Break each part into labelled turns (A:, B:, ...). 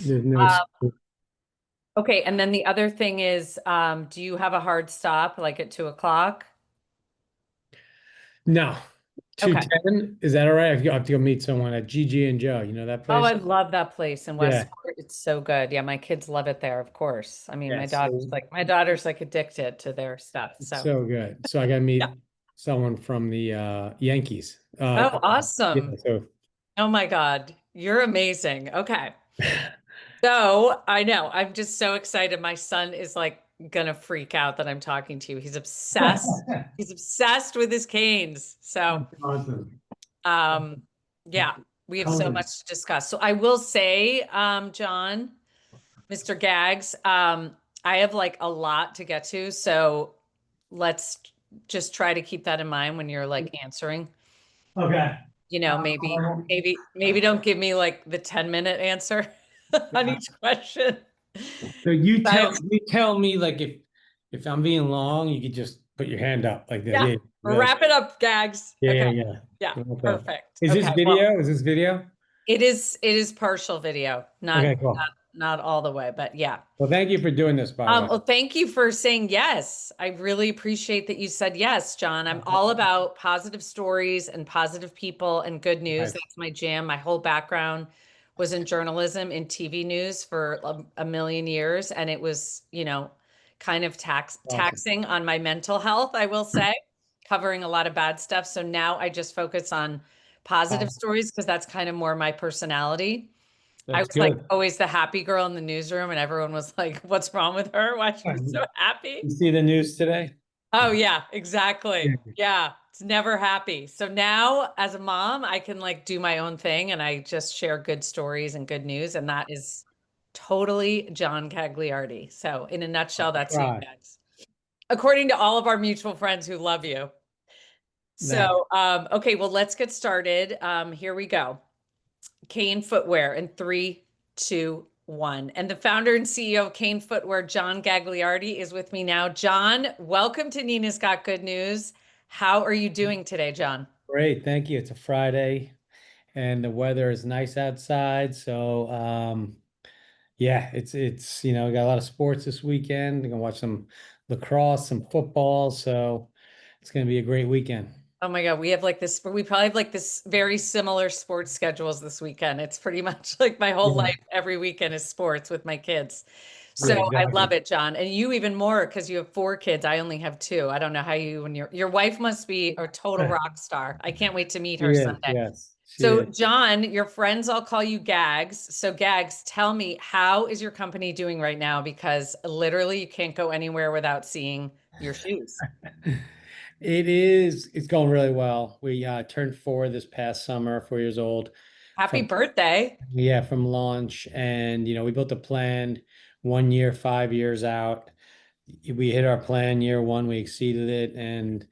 A: There's no
B: Uh,
A: excuse.
B: okay, and then the other thing is, do you have a hard stop like at 2 o'clock?
A: No.
B: Okay.
A: 210, is that all right? I have to go meet someone at Gigi and Joe. You know that
B: Oh, I
A: place?
B: love that place in
A: Yeah.
B: Westport. It's so good. Yeah, my kids love it there, of course. I mean,
A: Yeah.
B: my daughter's like addicted to their stuff.
A: It's
B: So,
A: so good. So I got to
B: yeah.
A: meet someone from the Yankees.
B: Oh,
A: Yeah.
B: awesome.
A: So
B: Oh my God. You're amazing. Okay. So I know. I'm just so excited. My son is like gonna freak out that I'm talking to you. He's obsessed. He's obsessed with his canes. So
A: that's awesome.
B: um yeah, we have so
A: Conan.
B: much to discuss. So I will say, John, Mr. Gags, I have like a lot to get to. So let's just try to keep that in mind when you're like answering.
A: Okay.
B: You know, maybe don't give me like the 10-minute answer on each question.
A: So you
B: I
A: tell you tell me like if I'm being long, you could just put your hand up like this.
B: Yeah,
A: Yeah. Like,
B: wrap it up, Gags.
A: yeah,
B: Okay.
A: yeah, yeah.
B: Yeah,
A: Okay.
B: perfect.
A: Is this
B: Okay. Well,
A: video? Is this video?
B: it is partial video,
A: Okay,
B: not
A: cool.
B: not all the way, but yeah.
A: Well, thank you for doing this, by the way.
B: Well, thank you for saying yes. I really appreciate that you said yes, John. I'm all about positive stories and positive people and good news.
A: Nice.
B: That's my jam. My whole background was in journalism in TV news for a million years, and it was, kind of
A: Awesome.
B: taxing on my mental health, I will say, covering a lot of bad stuff. So now I just focus on positive stories because that's kind of more my personality. I
A: That's
B: was like
A: good.
B: always the happy girl in the newsroom, and everyone was like, "What's wrong with her? Why is she so happy?"
A: You see the news today?
B: Oh yeah, exactly.
A: Yeah.
B: Yeah, it's never happy. So now, as a mom, I can like do my own thing, and I just share good stories and good news, and that is totally John Gagliardi. So, in a nutshell, that's you
A: Try.
B: guys, according to all of our mutual friends who love you.
A: Nice.
B: So, okay, well, let's get started. Here we go. KANE Footwear in 3, 2, 1. And the founder and CEO of KANE Footwear, John Gagliardi, is with me now. John, welcome to Nina's Got Good News. How are you doing today, John?
A: Great. Thank you. It's a Friday and the weather is nice outside. So yeah, it's we got a lot of sports this weekend. We're gonna watch some lacrosse, some football. So it's gonna be a great weekend.
B: Oh my God, we probably have like this very similar sports schedules this weekend. It's pretty much like my whole
A: Yeah.
B: life, every weekend is sports with my kids.
A: Yeah,
B: So I love
A: exactly.
B: it, John. And you even more because you have 4 kids. I only have two. I don't know how you and your wife must be a total rock star. I can't wait to meet
A: She
B: her
A: is,
B: Sunday.
A: yes, she
B: So,
A: is.
B: John, your friends all call you Gags. So, Gags, tell me, how is your company doing right now? Because literally, you can't go anywhere without seeing your shoes.
A: It's going really well. We turned 4 this past summer, 4 years old
B: Happy
A: from
B: birthday.
A: yeah, from launch. And we built a plan 1 year, 5 years out. We hit our plan year one, we exceeded it, and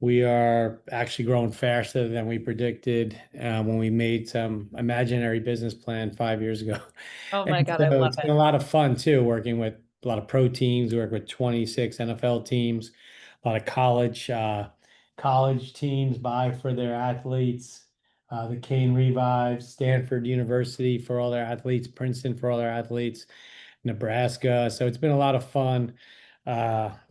A: we are actually growing faster than we predicted when we made some imaginary business plan 5 years ago.
B: Oh my
A: And
B: God, I
A: so
B: love
A: it's
B: it.
A: been a lot of fun too, working with a lot of pro teams. We work with 26 NFL teams, a lot of college teams buy for their athletes. The Kane Revive, Stanford University for all their athletes, Princeton for all their athletes, Nebraska. So it's been a lot of fun.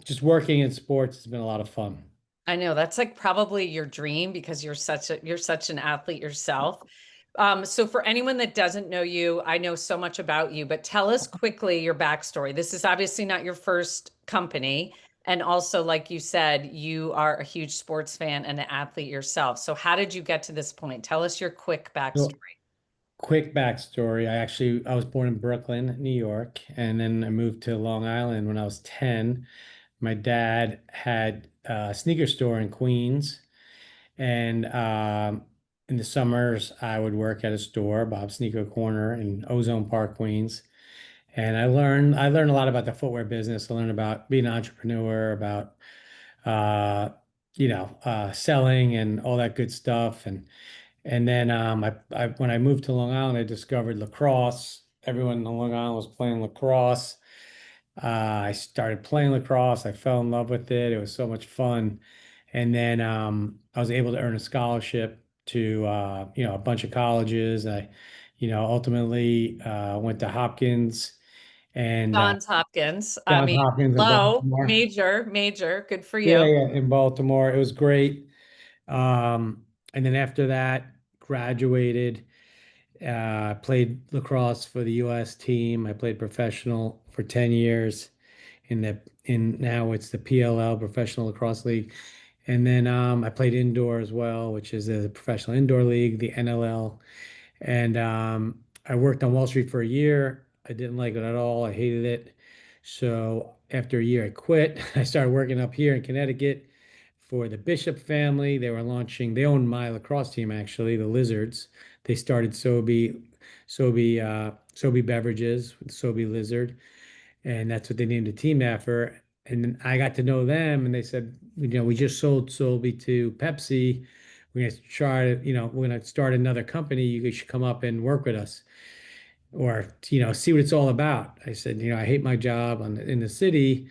A: Just working in sports has been a lot of fun.
B: I know that's like probably your dream because you're such an athlete yourself. So for anyone that doesn't know you, I know so much about you, but tell us quickly your backstory. This is obviously not your first company. And also, like you said, you are a huge sports fan and an athlete yourself. So how did you get to this point? Tell us your quick backstory.
A: So quick backstory. I was born in Brooklyn, New York, and then I moved to Long Island when I was 10. My dad had a sneaker store in Queens, and in the summers I would work at a store, Bob's Sneaker Corner in Ozone Park, Queens. And I learned a lot about the footwear business. I learned about being an entrepreneur, about uh, selling and all that good stuff. And then when I moved to Long Island, I discovered lacrosse. Everyone in Long Island was playing lacrosse. I started playing lacrosse. I fell in love with it. It was so much fun. And then I was able to earn a scholarship to a bunch of colleges. I Ultimately went to Hopkins and
B: Johns Hopkins. I
A: Johns
B: mean,
A: Hopkins in
B: low,
A: Baltimore.
B: major, major. Good for
A: Yeah,
B: you.
A: yeah, in Baltimore. It was great. And then after that, graduated, played lacrosse for the US team. I played professional for 10 years in now it's the PLL, Professional Lacrosse League. And then I played indoor as well, which is the Professional Indoor League, the NLL. And I worked on Wall Street for a year. I didn't like it at all. I hated it. So after a year, I quit. I started working up here in Connecticut for the Bishop family. They owned my lacrosse team actually, the Lizards. They started Sobe Beverages with Sobe Lizard, and that's what they named the team after. And then I got to know them, and they said, we just sold Sobe to Pepsi. We're gonna start another company. You guys should come up and work with us, or see what it's all about. I said, I hate my job in the city.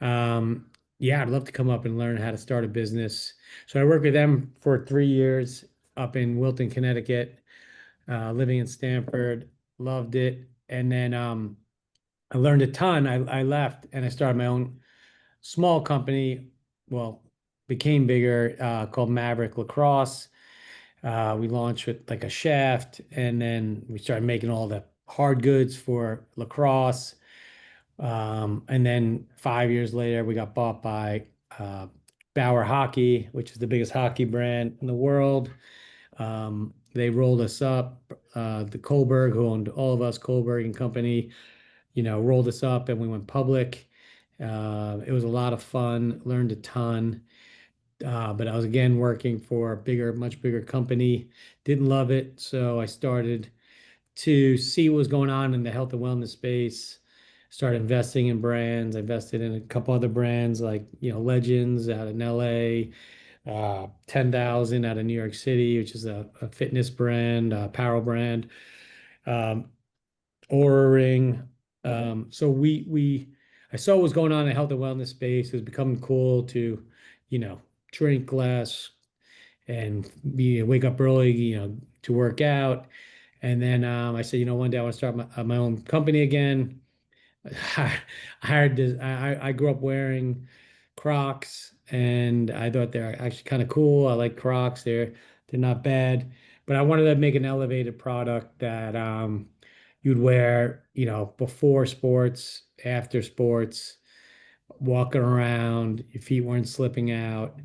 A: Um, yeah, I'd love to come up and learn how to start a business. So I worked with them for 3 years up in Wilton, Connecticut, living in Stamford. Loved it, and then I learned a ton. I left and I started my own small company. Well, became bigger, called Maverick Lacrosse. We launched with like a shaft, and then we started making all the hard goods for lacrosse. And then 5 years later, we got bought by Bauer Hockey, which is the biggest hockey brand in the world. They rolled us up. The Kohlberg, who owned all of us, Kohlberg and Company, rolled us up and we went public. It was a lot of fun, learned a ton. But I was again working for a much bigger company. Didn't love it. So I started to see what was going on in the health and wellness space. Started investing in brands. I invested in a couple other brands like, Legends out in LA, 10,000 out of New York City, which is a fitness brand, apparel brand. Um, Aura Ring. I saw what was going on in the health and wellness space. It was becoming cool to, you know, drink less and wake up early, to work out. And then I said, one day I want to start my own company again. I hired this. I grew up wearing Crocs, and I thought they're actually kind of cool. I like Crocs. They're not bad, but I wanted to make an elevated product that you'd wear, before sports, after sports, walking around, your feet weren't slipping out,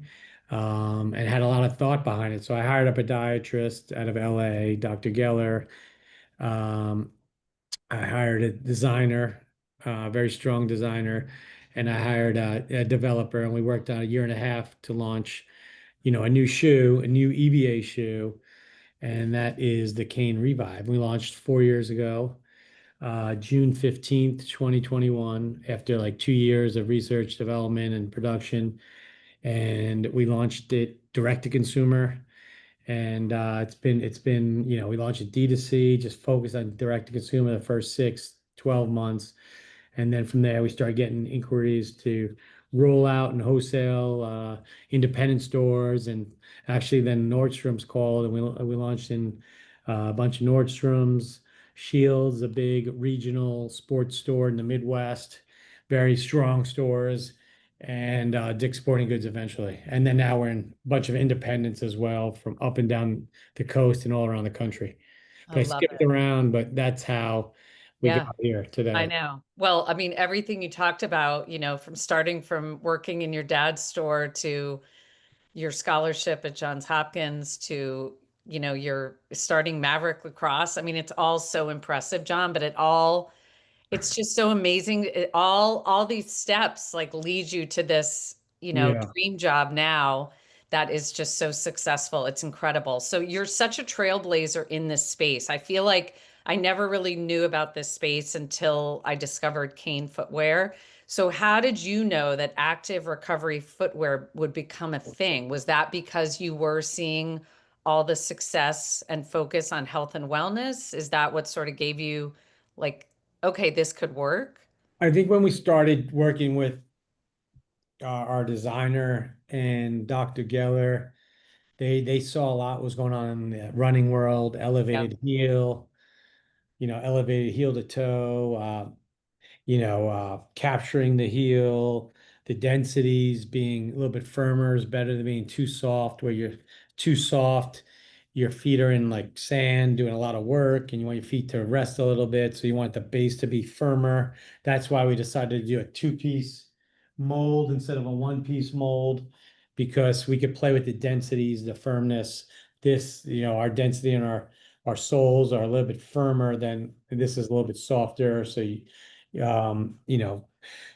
A: and had a lot of thought behind it. So I hired a podiatrist out of LA, Dr. Geller. Um, I hired a designer, a very strong designer, and I hired a developer, and we worked on a year and a half to launch, a new shoe, a new EVA shoe, and that is the Kane Revive. We launched 4 years ago, June 15th, 2021, after like 2 years of research, development, and production, and we launched it direct to consumer. And it's been, we launched it D2C, just focused on direct to consumer the first 6, 12 months. And then from there, we started getting inquiries to roll out and wholesale, independent stores. And actually, then Nordstrom's called, and we launched in a bunch of Nordstroms, Shields, a big regional sports store in the Midwest, very strong stores, and Dick's Sporting Goods eventually. And then now we're in a bunch of independents as well from up and down the coast and all around the country.
B: I
A: But I
B: love
A: skipped
B: it.
A: around, but that's how we
B: Yeah.
A: got here
B: I
A: today.
B: know. Well, I mean, everything you talked about, from starting from working in your dad's store to your scholarship at Johns Hopkins to, your starting Maverick Lacrosse. I mean, it's all so impressive, John, but it's just so amazing. All these steps like lead you to this,
A: Yeah.
B: dream job now that is just so successful. It's incredible. So you're such a trailblazer in this space. I feel like I never really knew about this space until I discovered KANE Footwear. So how did you know that active recovery footwear would become a thing? Was that because you were seeing all the success and focus on health and wellness? Is that what sort of gave you like, okay, this could work?
A: I think when we started working with our designer and Dr. Geller, they saw a lot was going on in the running world,
B: Yep.
A: elevated heel. elevated heel to toe, capturing the heel, the densities being a little bit firmer is better than being too soft, where you're too soft, your feet are in like sand doing a lot of work and you want your feet to rest a little bit. So you want the base to be firmer. That's why we decided to do a two-piece mold instead of a one-piece mold because we could play with the densities, the firmness. Our density and our soles are a little bit firmer than this is a little bit softer. Um, you know,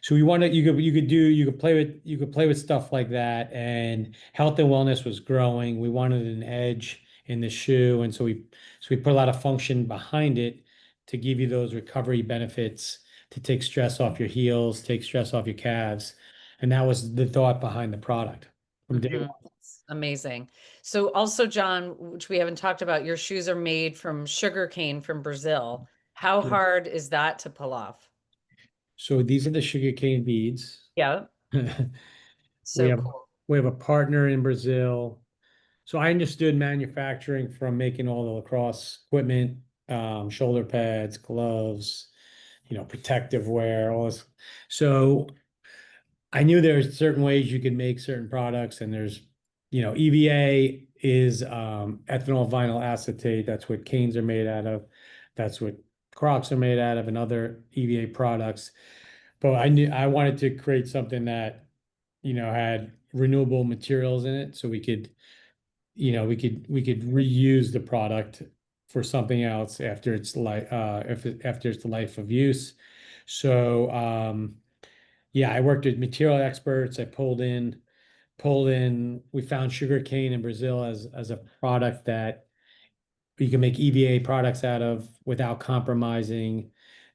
A: so we wanted you could play with stuff like that, and health and wellness was growing. We wanted an edge in the shoe, and so we put a lot of function behind it to give you those recovery benefits, to take stress off your heels, take stress off your calves, and that was the thought behind the product from day
B: Mhm.
A: one.
B: It's amazing. So also, John, which we haven't talked about, your shoes are made from sugar cane from Brazil. How
A: Yeah.
B: hard is that to pull off?
A: So these are the sugarcane beads.
B: Yeah,
A: We
B: so
A: have
B: cool.
A: we have a partner in Brazil. So I understood manufacturing from making all the lacrosse equipment, shoulder pads, gloves, protective wear, all this. So I knew there's certain ways you could make certain products, and EVA is ethanol vinyl acetate. That's what canes are made out of. That's what Crocs are made out of, and other EVA products. But I knew I wanted to create something that, had renewable materials in it, so we could reuse the product for something else after its life, after its life of use. So yeah, I worked with material experts. I pulled in. We found sugar cane in Brazil as a product that you can make EVA products out of without compromising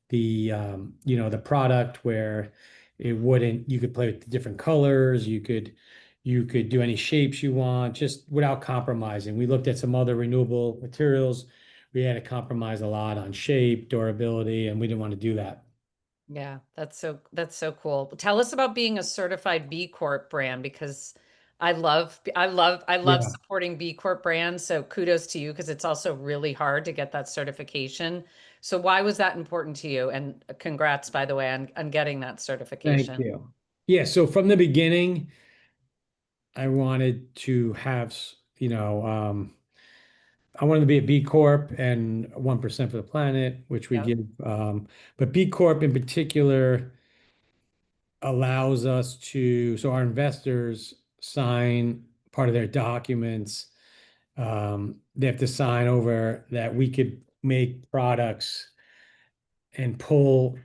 A: the product, where it wouldn't, you could play with the different colors, you could do any shapes you want, just without compromising. We looked at some other renewable materials. We had to compromise a lot on shape, durability, and we didn't want to do that.
B: Yeah, that's so cool. Tell us about being a certified B Corp brand because I love
A: Yeah.
B: supporting B Corp brands. So kudos to you because it's also really hard to get that certification. So why was that important to you? And congrats, by the way, on getting that
A: Thank
B: certification.
A: you. Yeah, so from the beginning, I wanted to have, I wanted to be a B Corp and 1% for the planet, which we
B: Yep.
A: give. But B Corp in particular allows us to, so our investors sign part of their documents. They have to sign over that we could make products and pull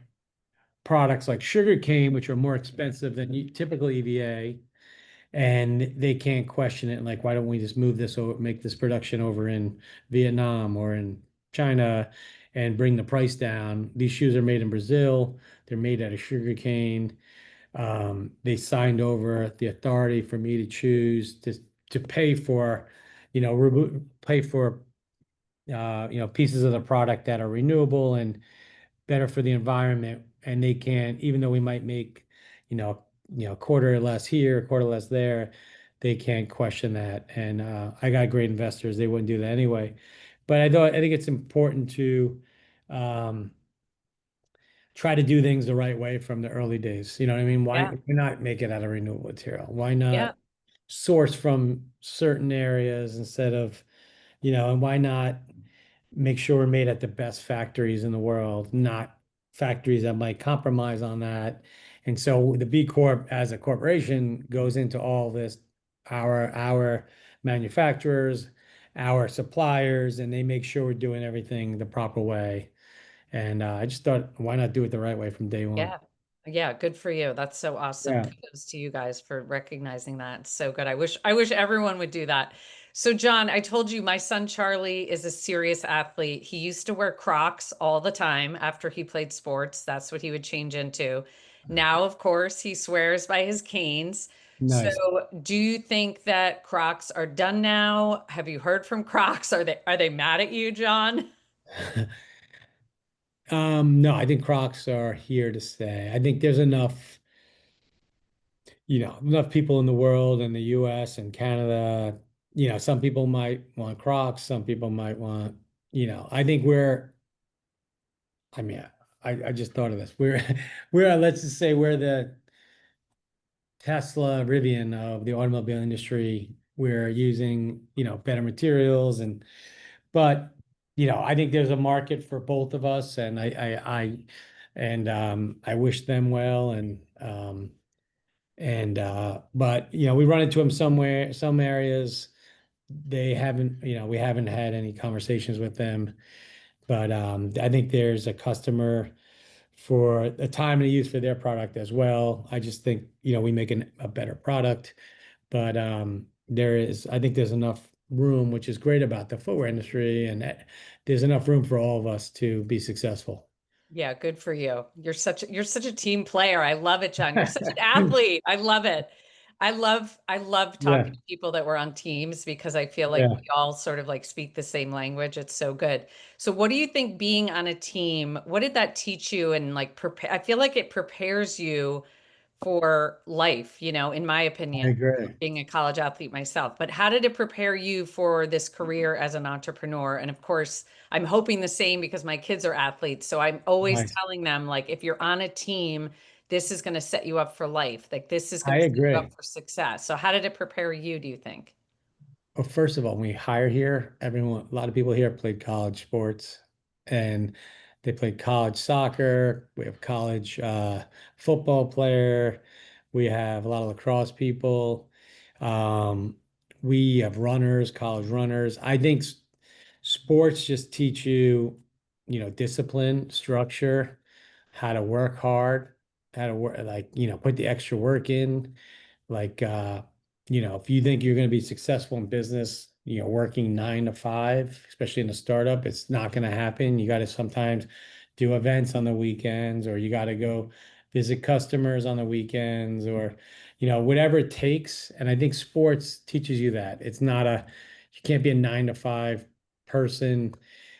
A: products like sugarcane, which are more expensive than typical EVA, and they can't question it. Like, why don't we just move this over, make this production over in Vietnam or in China and bring the price down? These shoes are made in Brazil. They're made out of sugarcane. They signed over the authority for me to choose to pay for, pay for, pieces of the product that are renewable and better for the environment. And they can, even though we might make, a quarter less here, a quarter less there, they can't question that. And I got great investors; they wouldn't do that anyway. But I think it's important to um, try to do things the right way from the early days. You know what I mean?
B: Yeah.
A: Why not make it out of renewable material? Why
B: Yeah.
A: not source from certain areas instead of, and why not make sure we're made at the best factories in the world, not factories that might compromise on that. And so the B Corp as a corporation goes into all this, our manufacturers, our suppliers, and they make sure we're doing everything the proper way. And I just thought, why not do it the right way from day one?
B: Yeah. Yeah, good for you. That's so awesome.
A: Yeah,
B: Kudos to you guys for recognizing that. It's so good. I wish everyone would do that. So John, I told you my son Charlie is a serious athlete. He used to wear Crocs all the time after he played sports. That's what he would change into. Now, of course, he swears by his canes. So,
A: nice.
B: do you think that Crocs are done now? Have you heard from Crocs? Are they mad at you, John?
A: No, I think Crocs are here to stay. I think there's enough people in the world, in the US and Canada. Some people might want Crocs, some people might want, I think I mean, I just thought of this. We're we're let's just say we're the Tesla Rivian of the automobile industry. We're using, better materials but I think there's a market for both of us and I wish them well but we run into them somewhere, some areas they haven't, we haven't had any conversations with them. But I think there's a customer for the time and use for their product as well. I just think, we make a better product. But I think there's enough room, which is great about the footwear industry, and there's enough room for all of us to be successful.
B: Yeah, good for you. You're such a team player. I love it, John. You're such an athlete. I love it. I love
A: Yeah,
B: talking to people that were on teams because I feel like
A: yeah.
B: we all sort of like speak the same language. It's so good. So what do you think being on a team, what did that teach you and like prepare? I feel like it prepares you for life, in my
A: I
B: opinion,
A: agree.
B: being a college athlete myself. But how did it prepare you for this career as an entrepreneur? And of course, I'm hoping the same because my kids are athletes. So I'm always
A: Nice.
B: telling them, like, if you're on a team, this is going to set you up for life. Like, this is going
A: I
B: to set you up
A: agree.
B: for success. So, how did it prepare you, do you think?
A: Well, first of all, when we hire here, a lot of people here played college sports and they played college soccer. We have college football player. We have a lot of lacrosse people. Um, we have runners, college runners. I think sports just teach you, discipline, structure, how to work hard, how to work, like, put the extra work in. Like, if you think you're going to be successful in business, working 9 to 5, especially in a startup, it's not going to happen. You got to sometimes do events on the weekends, or you got to go visit customers on the weekends, or, whatever it takes. And I think sports teaches you that. You can't be a 9 to 5 person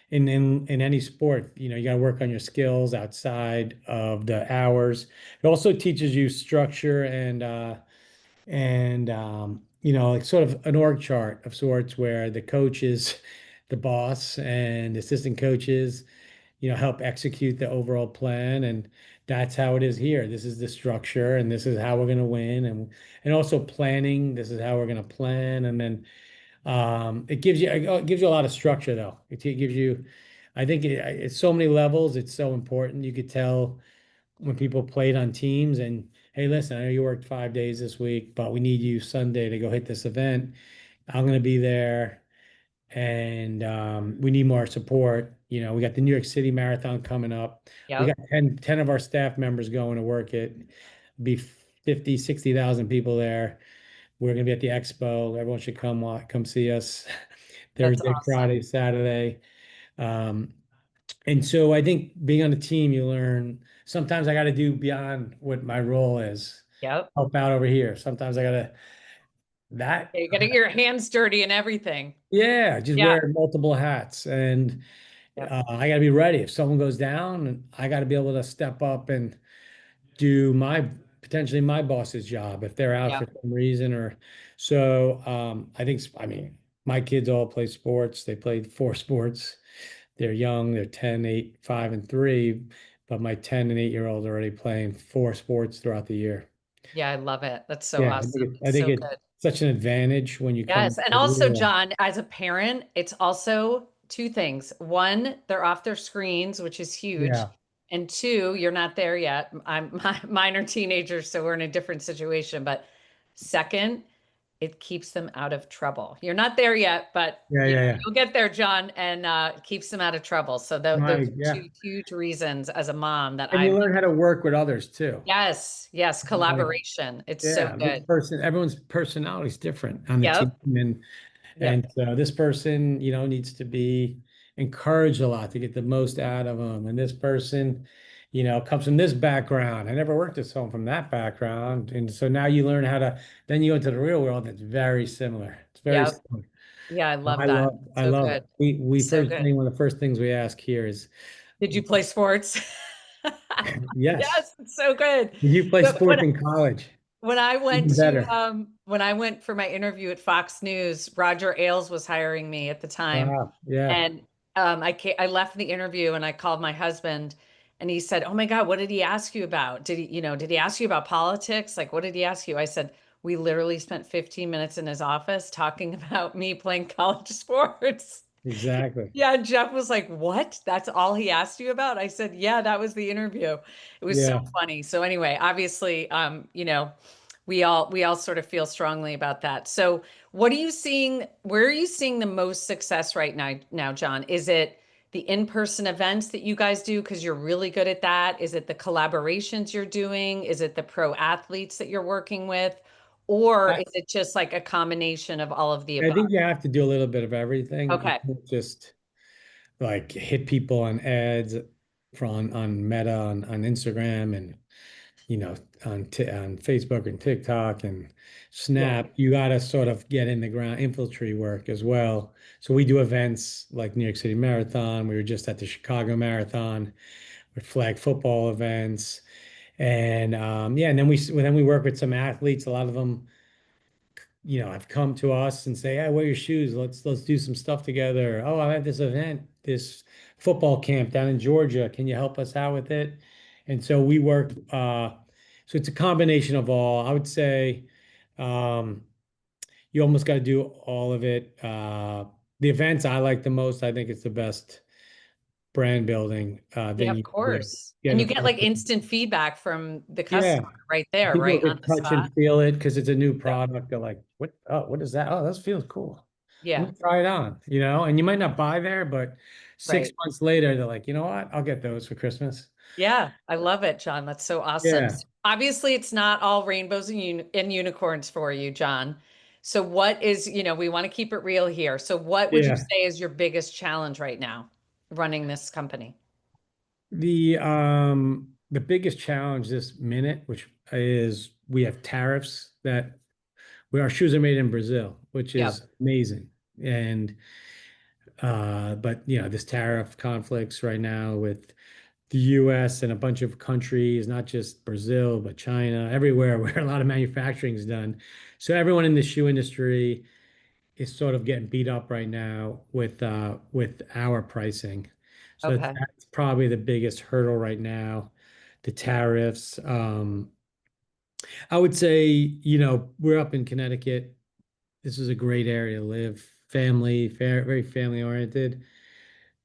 A: in any sport. You got to work on your skills outside of the hours. It also teaches you structure and like sort of an org chart of sorts where the coach is the boss and assistant coaches, help execute the overall plan. And that's how it is here. This is the structure and this is how we're going to win. And also planning, this is how we're going to plan. And then it gives you a lot of structure though. It gives you, I think it's so many levels. It's so important. You could tell when people played on teams and, hey, listen, I know you worked 5 days this week, but we need you Sunday to go hit this event. I'm going to be there and we need more support. We got the New York City Marathon coming up. We got
B: Yep.
A: ten of our staff members going to work it. Be 50, 60,000 people there. We're going to be at the expo. Everyone should come see us
B: That's
A: Thursday,
B: awesome.
A: Friday, Saturday. Um, and so I think being on a team, you learn sometimes I got to do beyond what my role is,
B: Yep.
A: help out over here. Sometimes I got to that,
B: Yeah, you got to get your hands dirty and everything.
A: yeah, just
B: Yeah.
A: wear multiple hats. And
B: Yep.
A: I got to be ready. If someone goes down, I got to be able to step up and do potentially my boss's job if they're out for
B: Yep.
A: some reason. Or so I mean, my kids all play sports. They played 4 sports. They're young, they're 10, 8, 5, and 3, but my 10 and 8-year-olds are already playing 4 sports throughout the year.
B: Yeah, I love it. That's so
A: Yeah,
B: awesome.
A: I
B: It's
A: think
B: so
A: it's
B: good.
A: such an advantage when you come
B: Yes.
A: into
B: And
A: the
B: also,
A: real.
B: John, as a parent, it's also two things. One, they're off their screens, which is huge.
A: Yeah.
B: And two, you're not there yet. Mine are teenagers, so we're in a different situation. But second, it keeps them out of trouble. You're not there yet, but
A: Yeah, yeah, yeah.
B: you'll get there, John, and it keeps them out of trouble. So those are
A: Yeah.
B: two huge reasons as a mom that
A: And you
B: I'm,
A: learn how to work with others too.
B: yes, yes,
A: Like,
B: collaboration. It's so
A: yeah,
B: good.
A: everyone's personality is different on the team.
B: Yep. Yep.
A: And so this person, needs to be encouraged a lot to get the most out of them. And this person, comes from this background. I never worked with someone from that background. And so now you learn then you go into the real world. It's very similar. It's very
B: Yep.
A: similar.
B: Yeah, I love
A: I
B: that.
A: I
B: So
A: love it.
B: good.
A: We
B: So
A: first
B: good.
A: thing, one of the first things we ask here is,
B: Did you play sports?
A: yes,
B: Yes, it's so good.
A: did you play
B: But
A: sports in college? Even better.
B: when I went for my interview at Fox News, Roger Ailes was hiring me at the time.
A: Wow. Yeah.
B: And I left the interview and I called my husband and he said, "Oh my God, what did he ask you about? Did he ask you about politics? Like, what did he ask you?" I said, "We literally spent 15 minutes in his office talking about me playing college sports."
A: Exactly.
B: Yeah, and Jeff was like, "What? That's all he asked you about?" I said, "Yeah, that was the interview." It was so
A: Yeah.
B: funny. So anyway, obviously, we all sort of feel strongly about that. So what are you seeing? Where are you seeing the most success right now, John? Is it the in-person events that you guys do because you're really good at that? Is it the collaborations you're doing? Is it the pro athletes that you're working with? Or
A: I,
B: is it just like a combination of all of the
A: I
B: above?
A: think you have to do a little bit of everything. You
B: Okay.
A: can't just like hit people on ads on Meta on Instagram and on Facebook and TikTok and
B: Yeah.
A: Snap. You got to sort of get in the ground infantry work as well. So we do events like New York City Marathon. We were just at the Chicago Marathon with flag football events, and yeah, and then we work with some athletes. A lot of them have come to us and say, "Hey, wear your shoes. Let's do some stuff together. Oh, I have this event, this football camp down in Georgia. Can you help us out with it?" And so we work. So it's a combination of all. I would say um, you almost got to do all of it. The events I like the most. I think it's the best brand building
B: Yeah,
A: thing
B: of
A: you can do.
B: course. And
A: Getting
B: you
A: in
B: get
A: front
B: like
A: of
B: instant feedback from the
A: yeah.
B: customer right there,
A: People
B: right on
A: could
B: the
A: touch
B: spot.
A: and feel it because it's a new
B: Yeah.
A: product. They're like, "What? Oh, what is that? Oh, this feels cool. Let
B: Yeah.
A: me try it on." And you might not buy there, but six
B: Right.
A: months later, they're like, "You know what? I'll get those for Christmas."
B: Yeah. I love it, John. That's so awesome.
A: Yeah,
B: So obviously, it's not all rainbows and unicorns for you, John. So what is, we want to keep it real here. So what would you
A: yeah.
B: say is your biggest challenge right now running this company?
A: The biggest challenge this minute, which is we have tariffs that where our shoes are made in Brazil, which
B: Yep.
A: is amazing. And but this tariff conflicts right now with the US and a bunch of countries, not just Brazil, but China, everywhere where a lot of manufacturing is done. So everyone in the shoe industry is sort of getting beat up right now with our pricing. So
B: Okay.
A: that's probably the biggest hurdle right now, the tariffs. I would say, we're up in Connecticut. This is a great area to live. Very family oriented.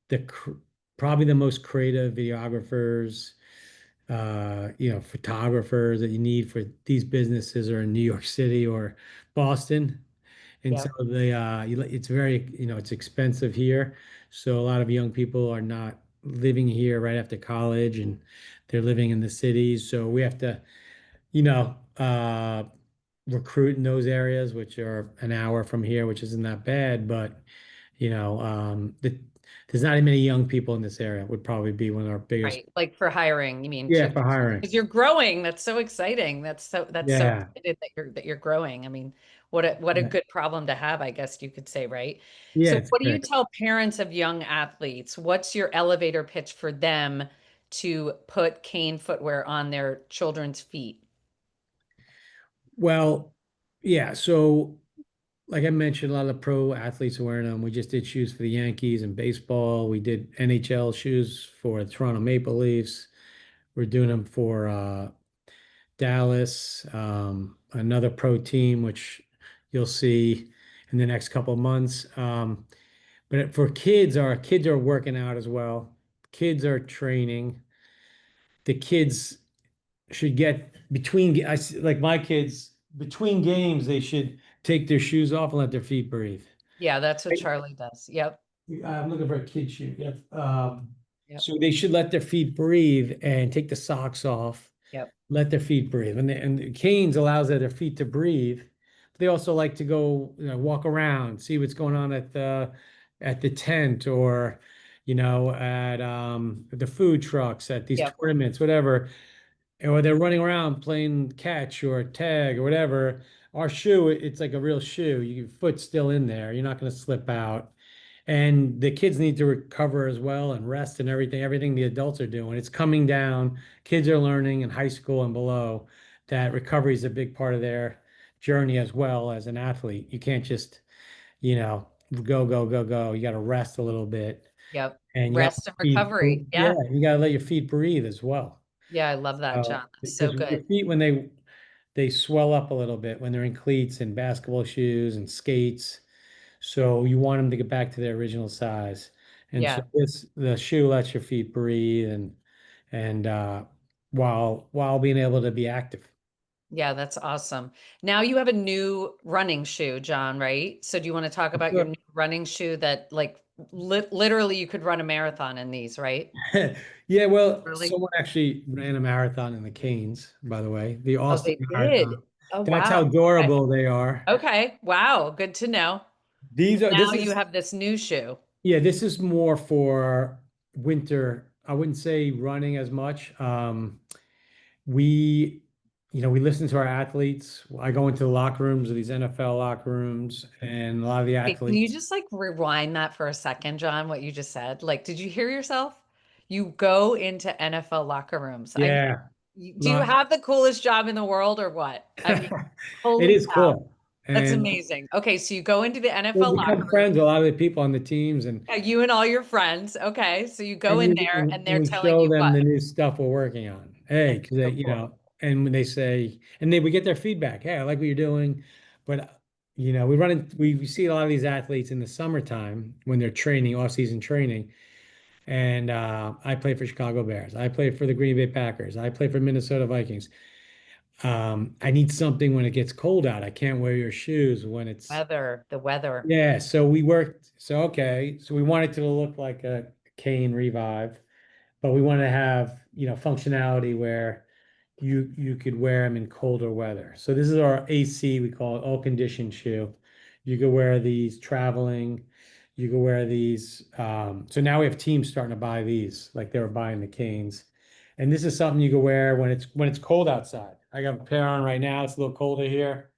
A: The cr- Probably the most creative videographers, photographers that you need for these businesses are in New York City or Boston. And so
B: Yep.
A: it's very, it's expensive here. So a lot of young people are not living here right after college and they're living in the cities. So we have to, you know, uh, recruit in those areas, which are an hour from here, which isn't that bad. But, there's not many young people in this area would probably be one of our biggest.
B: Right. Like for hiring, you mean
A: Yeah, for hiring.
B: because you're growing. That's so exciting. That's so
A: Yeah.
B: excited that you're growing. I mean, what a
A: Yeah.
B: good problem to have, I guess you could say, right?
A: Yeah,
B: So
A: it's
B: what do you
A: great.
B: tell parents of young athletes? What's your elevator pitch for them to put Kane footwear on their children's feet?
A: Well, yeah. So, like I mentioned, a lot of pro athletes are wearing them. We just did shoes for the Yankees and baseball. We did NHL shoes for the Toronto Maple Leafs. We're doing them for Dallas, another pro team, which you'll see in the next couple of months. But for kids, our kids are working out as well. Kids are training. The kids should get like my kids between games, they should take their shoes off and let their feet breathe.
B: Yeah, that's what
A: Right?
B: Charlie does. Yep.
A: I'm looking for a kid shoe. Yep.
B: Yep.
A: So they should let their feet breathe and take the socks off,
B: Yep.
A: let their feet breathe. And the canes allows their feet to breathe. But they also like to go, walk around, see what's going on at the tent or, at the food trucks, at these
B: Yep.
A: tournaments, whatever. Or they're running around playing catch or tag or whatever. Our shoe, it's like a real shoe. Your foot's still in there. You're not going to slip out. And the kids need to recover as well and rest and everything the adults are doing. It's coming down. Kids are learning in high school and below that recovery is a big part of their journey as well as an athlete. You can't just, go, go, go, go. You got to rest a little bit.
B: Yep.
A: and you have to
B: Rest and recovery.
A: yeah,
B: Yeah.
A: you gotta let your feet breathe as well.
B: Yeah, I love that, John. That's so
A: Because your
B: good.
A: feet, when they swell up a little bit when they're in cleats and basketball shoes and skates, so you want them to get back to their original size. And so
B: Yeah.
A: the shoe lets your feet breathe and while being able to be active.
B: Yeah, that's awesome. Now you have a new running shoe, John, right? So do you want to talk about your new running shoe that like literally you could run a marathon in these, right?
A: Yeah, well,
B: Really?
A: someone actually ran a marathon in the Canes, by the way, the
B: Oh,
A: Austin
B: they did.
A: Marathon.
B: Oh,
A: That's
B: wow.
A: how
B: Okay.
A: durable they are.
B: Okay. Wow. Good to know.
A: These are
B: Now
A: this
B: you
A: is
B: have this new shoe.
A: Yeah, this is more for winter. I wouldn't say running as much. We, we listen to our athletes. I go into the locker rooms of these NFL locker rooms, and a lot of the
B: Hey, can you
A: athletes.
B: just like rewind that for a second, John, what you just said? Like, did you hear yourself? You go into NFL locker rooms. I mean,
A: Yeah,
B: do you
A: lot.
B: have the coolest job in the world or what? I mean,
A: It
B: holy
A: is
B: cow.
A: cool,
B: That's
A: and
B: amazing. Okay, so you go into the
A: we'll
B: NFL
A: become
B: locker room,
A: friends with a lot of the people on the teams,
B: you and all your friends. Okay, so you go
A: and
B: in
A: you
B: there and
A: and
B: they're
A: we
B: telling
A: show
B: you
A: them
B: what?
A: the new stuff we're working on. Hey,
B: That's
A: because
B: so cool.
A: and when they say, and then we get their feedback. Hey, I like what you're doing, but we see a lot of these athletes in the summertime when they're training, off-season training. And I play for Chicago Bears. I play for the Green Bay Packers. I play for Minnesota Vikings. I need something when it gets cold out. I can't wear your shoes when it's
B: Weather, the weather.
A: yeah. So we worked. So okay. So we wanted to look like a Kane Revive, but we want to have functionality where you could wear them in colder weather. So this is our AC, we call it all conditioned shoe. You could wear these traveling. You could wear these. So now we have teams starting to buy these, like they were buying the Canes. And this is something you could wear when it's cold outside. I got a pair on right now. It's a little colder here.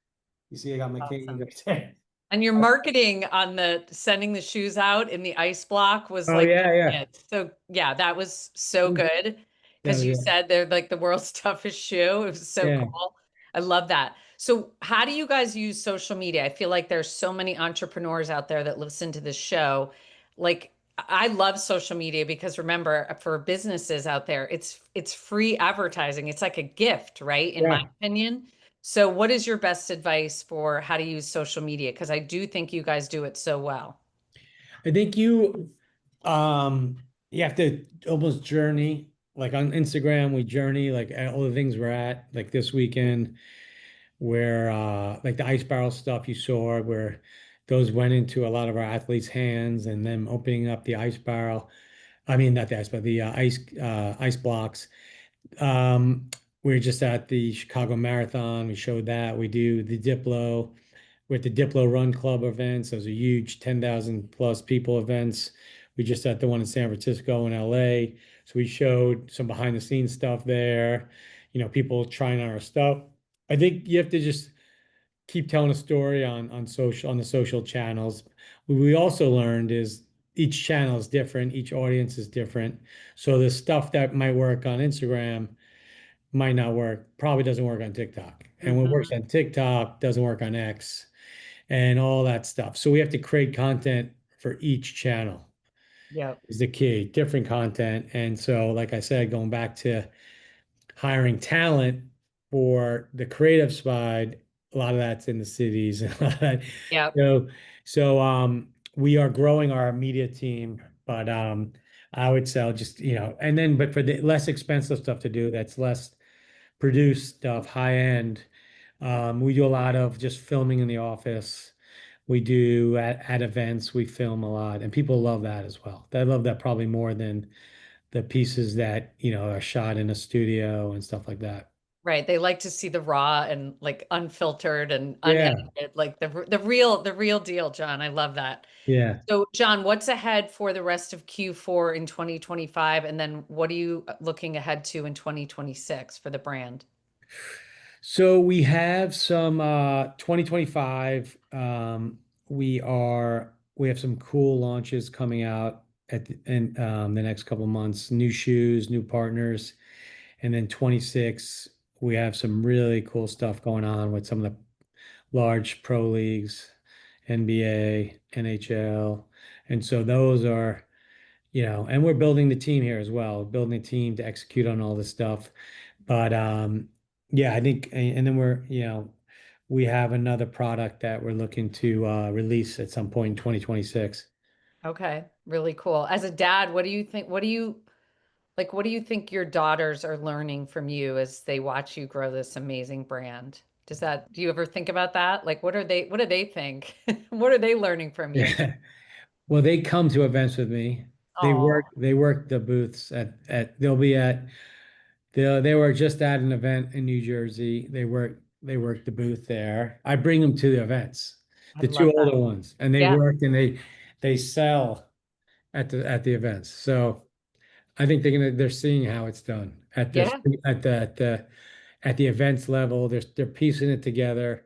A: You see, I got my Canes
B: Awesome.
A: right there.
B: And your marketing on the sending the shoes out in the ice block was
A: Oh
B: like
A: yeah, yeah.
B: it. So yeah, that was so good
A: That
B: because
A: was
B: you
A: it.
B: said they're like the world's toughest shoe. It was so
A: Yeah.
B: cool. I love that. So how do you guys use social media? I feel like there's so many entrepreneurs out there that listen to this show. Like I love social media because remember, for businesses out there, it's free advertising. It's like a gift, right? In my
A: Yeah.
B: opinion. So, what is your best advice for how to use social media? Because I do think you guys do it so well.
A: I think you have to almost journey. Like on Instagram, we journey like at all the things we're at, like this weekend, where like the ice barrel stuff you saw, where those went into a lot of our athletes' hands and them opening up the ice barrel. I mean, not the ice, but the ice blocks. We're just at the Chicago Marathon. We showed that. We do the Diplo with the Diplo Run Club events. Those are huge 10,000 plus people events. We just had the one in San Francisco and LA. So we showed some behind the scenes stuff there, people trying on our stuff. I think you have to just keep telling a story on the social channels. What we also learned is each channel is different, each audience is different. So the stuff that might work on Instagram might not work, probably doesn't work on TikTok. And what works
B: Hmm.
A: on TikTok doesn't work on X and all that stuff. So we have to create content for each channel
B: Yep.
A: is the key, different content. And so, like I said, going back to hiring talent for the creative side, a lot of that's in the cities.
B: Yep.
A: So, so we are growing our media team, but I would say just, and then, but for the less expensive stuff to do, that's less produced stuff, high end. We do a lot of just filming in the office. We do at events, we film a lot, and people love that as well. They love that probably more than the pieces that, are shot in a studio and stuff like that.
B: Right. They like to see the raw and like unfiltered and
A: Yeah,
B: unedited, like the real deal, John. I love that.
A: yeah.
B: So, John, what's ahead for the rest of Q4 in 2025? And then what are you looking ahead to in 2026 for the brand?
A: So we have some 2025. We have some cool launches coming out in the next couple of months. New shoes, new partners, and then 26 we have some really cool stuff going on with some of the large pro leagues, NBA, NHL, and so those are and we're building the team here as well, building a team to execute on all this stuff. But yeah, I think, and then we have another product that we're looking to release at some point in 2026.
B: Okay, really cool. As a dad, what do you think? What do you think your daughters are learning from you as they watch you grow this amazing brand? Do you ever think about that? Like, what do they think? What are they learning from you?
A: Yeah. Well, they come to events with me.
B: Oh,
A: They work the booths they'll be at they were just at an event in New Jersey. They work the booth there. I bring them to the events,
B: I
A: the
B: love
A: two
B: that.
A: older ones, and they
B: Yeah.
A: work and they sell at the events. So I think they're seeing how it's done
B: Yeah.
A: at the events level. They're piecing it together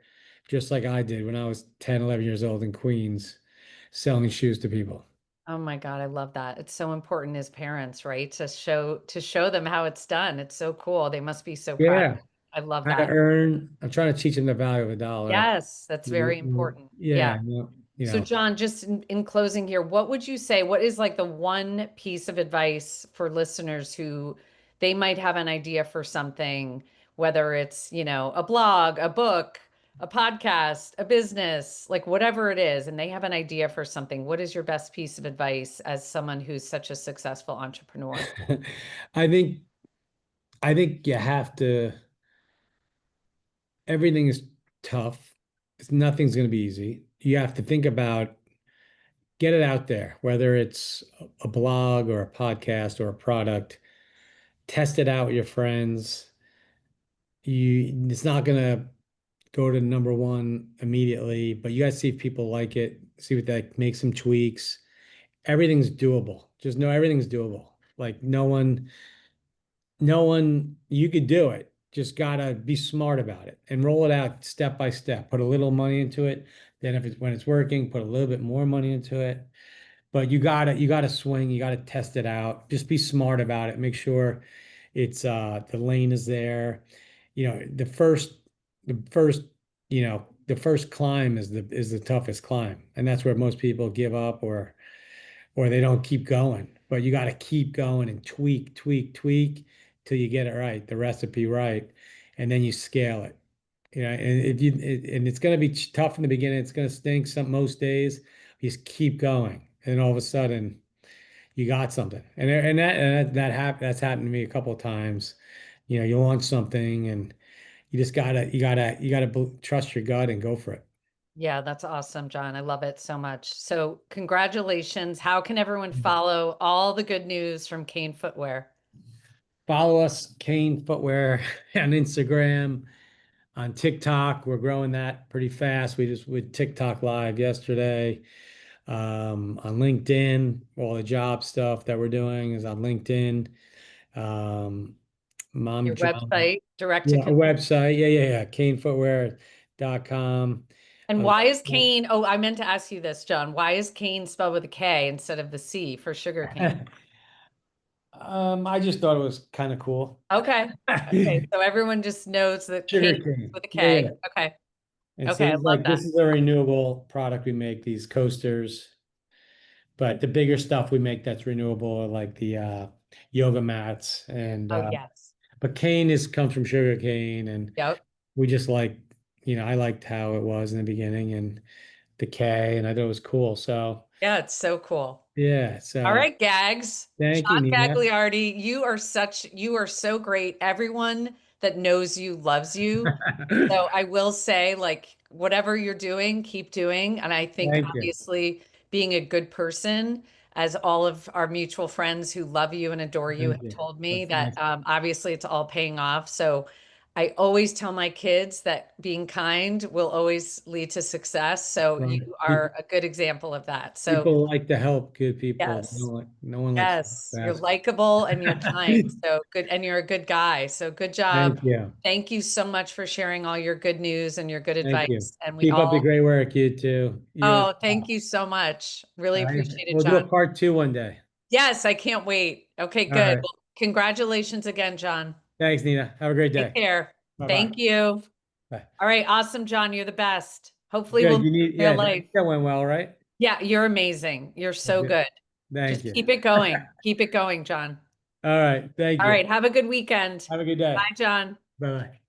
A: just like I did when I was 10, 11 years old in Queens, selling shoes to people.
B: Oh my God, I love that. It's so important as parents, right? To show them how it's done. It's so cool. They must be so proud.
A: Yeah.
B: I love
A: How to
B: that.
A: earn. I'm trying to teach them the value of a dollar.
B: Yes, that's very important.
A: Yeah,
B: Yeah.
A: no,
B: So, John, just in closing here, what would you say? What is like the one piece of advice for listeners who they might have an idea for something, whether it's, a blog, a book, a podcast, a business, like whatever it is, and they have an idea for something. What is your best piece of advice as someone who's such a successful entrepreneur?
A: I think you have to. Everything is tough. Nothing's going to be easy. You have to think about get it out there, whether it's a blog or a podcast or a product. Test it out with your friends. It's not going to go to number one immediately, but you got to see if people like it. See what that makes some tweaks. Everything's doable. Just know everything's doable. Like no one, you could do it. Just gotta be smart about it and roll it out step by step. Put a little money into it. Then if when it's working, put a little bit more money into it. But you gotta swing, you gotta test it out. Just be smart about it. Make sure it's the lane is there. The first, the first climb is the toughest climb. And that's where most people give up or they don't keep going. But you got to keep going and tweak, tweak, tweak till you get it right, the recipe right, and then you scale it. And and it's going to be tough in the beginning. It's going to stink most days. You just keep going, and all of a sudden you got something. That's happened to me a couple of times. You launch something, and you gotta trust your gut and go for it.
B: Yeah, that's awesome, John. I love it so much. So, congratulations. How can everyone follow all the good news from KANE Footwear?
A: Follow us, KANE Footwear, on Instagram, on TikTok. We're growing that pretty fast. We just with TikTok live yesterday. On LinkedIn, all the job stuff that we're doing is on LinkedIn. Um, Mom
B: Your
A: John,
B: website, direct to
A: yeah, a
B: consumer.
A: website. Yeah. KaneFootwear.com.
B: And
A: Uh,
B: why is Kane? Oh, I meant to ask you this, John. Why is Kane spelled with a K instead of the C for sugar cane?
A: I just thought it was kind of cool.
B: Okay. Okay. So everyone just knows that Kane
A: Sugar
B: is
A: cane.
B: with a
A: Yeah.
B: K. Okay.
A: And so
B: Okay. I
A: it's
B: love
A: like
B: that.
A: this is a renewable product we make, these coasters. But the bigger stuff we make that's renewable, are like the yoga mats, and
B: Oh, yes.
A: but cane is comes from sugar cane, and
B: Yep.
A: we just I liked how it was in the beginning and the K, and I thought it was cool. So
B: Yeah. It's so cool.
A: yeah,
B: All
A: so
B: right, Gags.
A: thank you,
B: John
A: Nina.
B: Gagliardi, you are so great. Everyone that knows you loves you. So I will say, like, whatever you're doing, keep doing. And I think
A: Thank you.
B: obviously being a good person, as all of our mutual friends who love you and adore you
A: Thank
B: have
A: you.
B: told me,
A: That's
B: that
A: nice.
B: obviously it's all paying off. So I always tell my kids that being kind will always lead to success. So you
A: Right.
B: are a good example of that. So
A: People like to help good people.
B: yes.
A: No one likes
B: Yes, you're
A: bad.
B: likable and you're kind. So good, and you're a good guy. So good job.
A: Thank you.
B: Thank you so much for sharing all your good news and your good
A: Thank you.
B: advice. And we
A: Keep up the
B: all,
A: great work, you too. You're
B: oh, thank you so much. Really
A: all right.
B: appreciate it,
A: We'll do
B: John.
A: a part two one day.
B: Yes, I can't wait. Okay,
A: All
B: good.
A: right.
B: Well, congratulations again, John.
A: Thanks, Nina. Have a great
B: Take
A: day.
B: care.
A: Bye-bye.
B: Thank you.
A: Bye.
B: All right, awesome, John. You're the best. Hopefully
A: Good.
B: we'll meet in real
A: Yeah,
B: life.
A: that went well, right?
B: Yeah, you're amazing. You're
A: Oh,
B: so
A: good.
B: good.
A: Thank
B: Just
A: you.
B: keep it going. Keep it going, John.
A: All right. Thank
B: All
A: you.
B: right. Have a good weekend.
A: Have a good day.
B: Bye, John.
A: Bye bye.